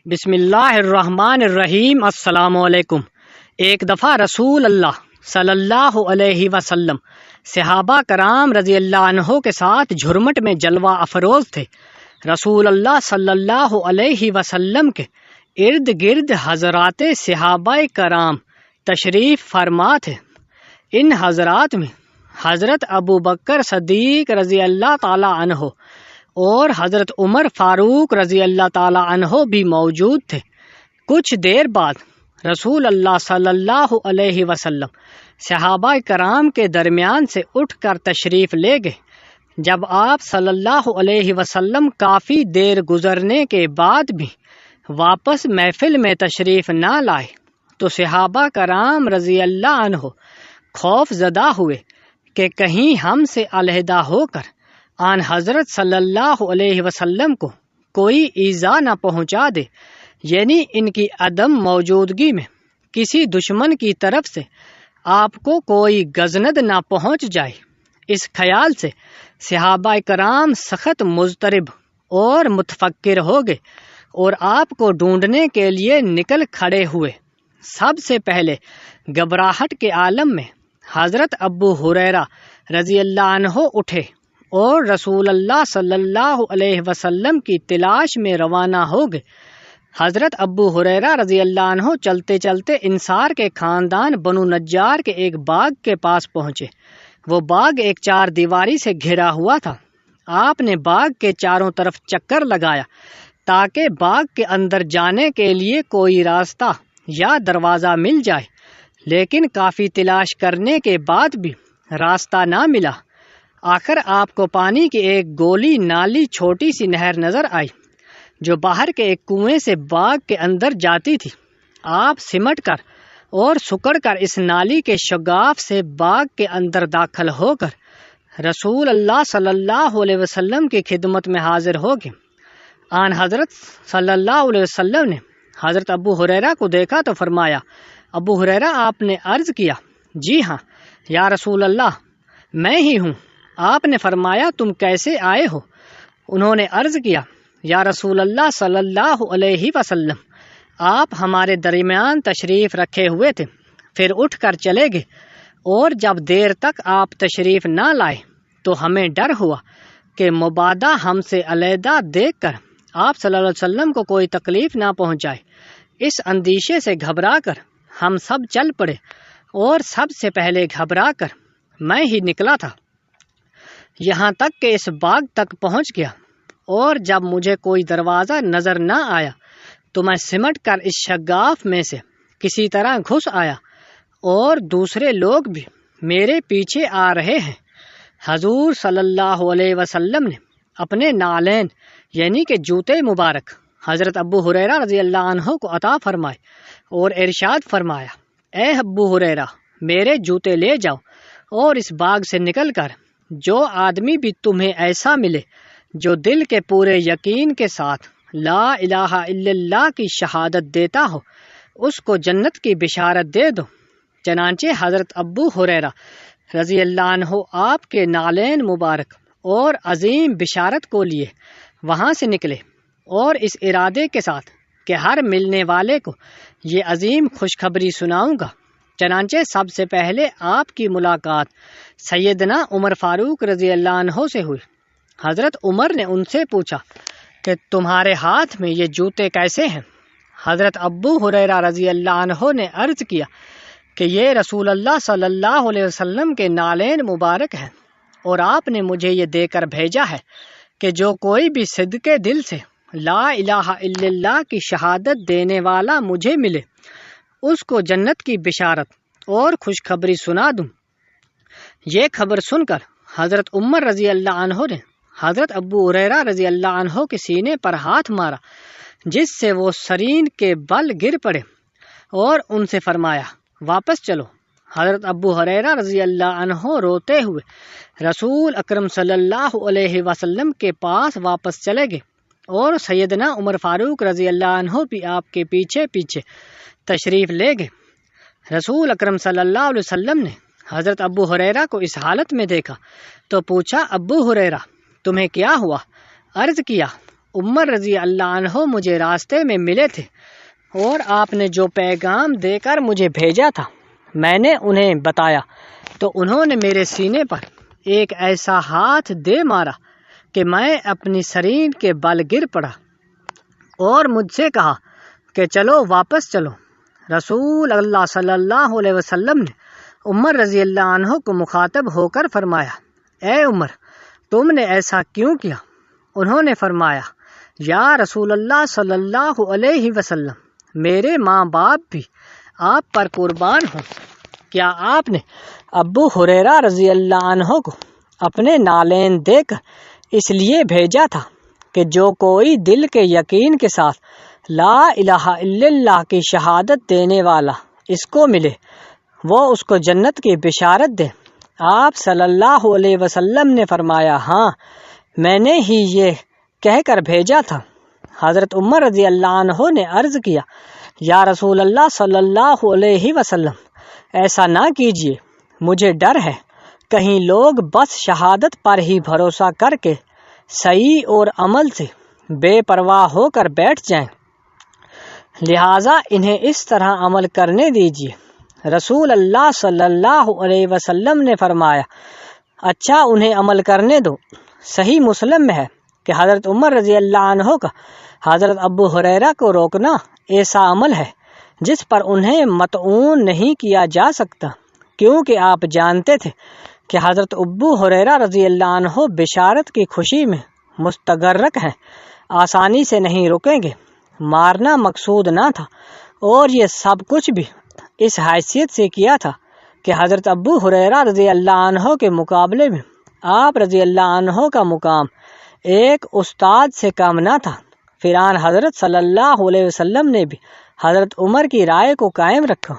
بسم اللہ الرحمن الرحیم۔ السلام علیکم۔ ایک دفعہ رسول اللہ صلی اللہ علیہ وسلم صحابہ کرام رضی اللہ عنہ کے ساتھ جھرمٹ میں جلوہ افروز تھے۔ رسول اللہ صلی اللہ علیہ وسلم کے ارد گرد حضرات صحابہ کرام تشریف فرما تھے۔ ان حضرات میں حضرت ابو بکر صدیق رضی اللہ تعالی عنہ اور حضرت عمر فاروق رضی اللہ تعالی عنہ بھی موجود تھے۔ کچھ دیر بعد رسول اللہ صلی اللہ علیہ وسلم صحابہ کرام کے درمیان سے اٹھ کر تشریف لے گئے۔ جب آپ صلی اللہ علیہ وسلم کافی دیر گزرنے کے بعد بھی واپس محفل میں تشریف نہ لائے تو صحابہ کرام رضی اللہ عنہ خوف زدہ ہوئے کہ کہیں ہم سے علیحدہ ہو کر آن حضرت صلی اللہ علیہ وسلم کو کوئی ایذا نہ پہنچا دے، یعنی ان کی عدم موجودگی میں کسی دشمن کی طرف سے آپ کو کوئی گزند نہ پہنچ جائے۔ اس خیال سے صحابہ کرام سخت مضطرب اور متفکر ہو گئے اور آپ کو ڈھونڈنے کے لیے نکل کھڑے ہوئے۔ سب سے پہلے گھبراہٹ کے عالم میں حضرت ابو ہریرہ رضی اللہ عنہ اٹھے اور رسول اللہ صلی اللہ علیہ وسلم کی تلاش میں روانہ ہو گئے۔ حضرت ابو ہریرہ رضی اللہ عنہ چلتے چلتے انصار کے خاندان بنو نجار کے ایک باغ کے پاس پہنچے۔ وہ باغ ایک چار دیواری سے گھرا ہوا تھا۔ آپ نے باغ کے چاروں طرف چکر لگایا تاکہ باغ کے اندر جانے کے لیے کوئی راستہ یا دروازہ مل جائے، لیکن کافی تلاش کرنے کے بعد بھی راستہ نہ ملا۔ آخر آپ کو پانی کی ایک گولی نالی چھوٹی سی نہر نظر آئی جو باہر کے ایک کنویں سے باغ کے اندر جاتی تھی۔ آپ سمٹ کر اور سکڑ کر اس نالی کے شگاف سے باغ کے اندر داخل ہو کر رسول اللہ صلی اللہ علیہ وسلم کی خدمت میں حاضر ہو گئے۔ آن حضرت صلی اللہ علیہ وسلم نے حضرت ابو ہریرہ کو دیکھا تو فرمایا، ابو ہریرہ، آپ نے عرض کیا، جی ہاں یا رسول اللہ، میں ہی ہوں۔ آپ نے فرمایا، تم کیسے آئے ہو؟ انہوں نے عرض کیا، یا رسول اللہ صلی اللہ علیہ وسلم، آپ ہمارے درمیان تشریف رکھے ہوئے تھے، پھر اٹھ کر چلے گئے، اور جب دیر تک آپ تشریف نہ لائے تو ہمیں ڈر ہوا کہ مبادا ہم سے علیحدہ دیکھ کر آپ صلی اللہ علیہ وسلم کو کوئی تکلیف نہ پہنچائے۔ اس اندیشے سے گھبرا کر ہم سب چل پڑے، اور سب سے پہلے گھبرا کر میں ہی نکلا تھا، یہاں تک کہ اس باغ تک پہنچ گیا، اور جب مجھے کوئی دروازہ نظر نہ آیا تو میں سمٹ کر اس شگاف میں سے کسی طرح گھس آیا، اور دوسرے لوگ بھی میرے پیچھے آ رہے ہیں۔ حضور صلی اللہ علیہ وسلم نے اپنے نالین یعنی کہ جوتے مبارک حضرت ابو ہریرہ رضی اللہ عنہ کو عطا فرمائے اور ارشاد فرمایا، اے ابو ہریرہ، میرے جوتے لے جاؤ، اور اس باغ سے نکل کر جو آدمی بھی تمہیں ایسا ملے جو دل کے پورے یقین کے ساتھ لا الہ الا اللہ کی شہادت دیتا ہو، اس کو جنت کی بشارت دے دو۔ چنانچہ حضرت ابو ہریرہ رضی اللہ عنہ آپ کے نالین مبارک اور عظیم بشارت کو لیے وہاں سے نکلے، اور اس ارادے کے ساتھ کہ ہر ملنے والے کو یہ عظیم خوشخبری سناؤں گا۔ چنانچہ سب سے پہلے آپ کی ملاقات سیدنا عمر فاروق رضی اللہ عنہ سے ہوئی۔ حضرت عمر نے ان سے پوچھا کہ تمہارے ہاتھ میں یہ جوتے کیسے ہیں؟ حضرت ابو ہریرہ رضی اللہ عنہ نے عرض کیا کہ یہ رسول اللہ صلی اللہ علیہ وسلم کے نالین مبارک ہیں، اور آپ نے مجھے یہ دے کر بھیجا ہے کہ جو کوئی بھی صدقے دل سے لا الہ الا اللہ کی شہادت دینے والا مجھے ملے، اس کو جنت کی بشارت اور خوشخبری سنا دوں۔ یہ خبر سن کر حضرت عمر رضی اللہ عنہ نے حضرت ابو ہریرہ رضی اللہ عنہ کے سینے پر ہاتھ مارا، جس سے وہ سرین کے بل گر پڑے، اور ان سے فرمایا، واپس چلو۔ حضرت ابو ہریرہ رضی اللہ عنہ روتے ہوئے رسول اکرم صلی اللہ علیہ وسلم کے پاس واپس چلے گئے، اور سیدنا عمر فاروق رضی اللہ عنہ بھی آپ کے پیچھے پیچھے تشریف لے گئے۔ رسول اکرم صلی اللہ علیہ وسلم نے حضرت ابو ہریرہ کو اس حالت میں دیکھا تو پوچھا، ابو ہریرہ، تمہیں کیا ہوا؟ عرض کیا، عمر رضی اللہ عنہ مجھے راستے میں ملے تھے اور آپ نے جو پیغام دے کر مجھے بھیجا تھا میں نے انہیں بتایا تو انہوں نے میرے سینے پر ایک ایسا ہاتھ دے مارا کہ میں اپنی سرین کے بل گر پڑا اور مجھ سے کہا کہ چلو واپس چلو۔ رسول اللہ صلی اللہ علیہ وسلم نے عمر رضی اللہ عنہ کو مخاطب ہو کر فرمایا، اے عمر، تم نے ایسا کیوں کیا؟ انہوں نے فرمایا، یا رسول اللہ صلی اللہ علیہ وسلم، میرے ماں باپ بھی آپ پر قربان ہوں۔ کیا آپ نے ابو ہریرہ رضی اللہ عنہ کو اپنے نالین دے کر اس لیے بھیجا تھا کہ جو کوئی دل کے یقین کے ساتھ لا الہ الا اللہ کی شہادت دینے والا اس کو ملے وہ اس کو جنت کی بشارت دے؟ آپ صلی اللہ علیہ وسلم نے فرمایا، ہاں، میں نے ہی یہ کہہ کر بھیجا تھا۔ حضرت عمر رضی اللہ عنہ نے عرض کیا، یا رسول اللہ صلی اللہ علیہ وسلم، ایسا نہ کیجیے، مجھے ڈر ہے کہیں لوگ بس شہادت پر ہی بھروسہ کر کے صحیح اور عمل سے بے پرواہ ہو کر بیٹھ جائیں، لہٰذا انہیں اس طرح عمل کرنے دیجیے۔ رسول اللہ صلی اللہ علیہ وسلم نے فرمایا، اچھا انہیں عمل کرنے دو۔ صحیح مسلم میں ہے کہ حضرت عمر رضی اللہ عنہ کا حضرت ابو ہریرہ کو روکنا ایسا عمل ہے جس پر انہیں مطعون نہیں کیا جا سکتا، کیونکہ آپ جانتے تھے کہ حضرت ابو ہریرہ رضی اللہ عنہ بشارت کی خوشی میں مستغرق ہیں، آسانی سے نہیں رکیں گے۔ مارنا مقصود نہ تھا اور یہ سب کچھ بھی اس حیثیت سے کیا تھا کہ حضرت ابو ہریرہ رضی اللہ عنہ کے مقابلے میں آپ رضی اللہ عنہ کا مقام ایک استاد سے کم نہ تھا۔ فی الآن حضرت صلی اللہ علیہ وسلم نے بھی حضرت عمر کی رائے کو قائم رکھا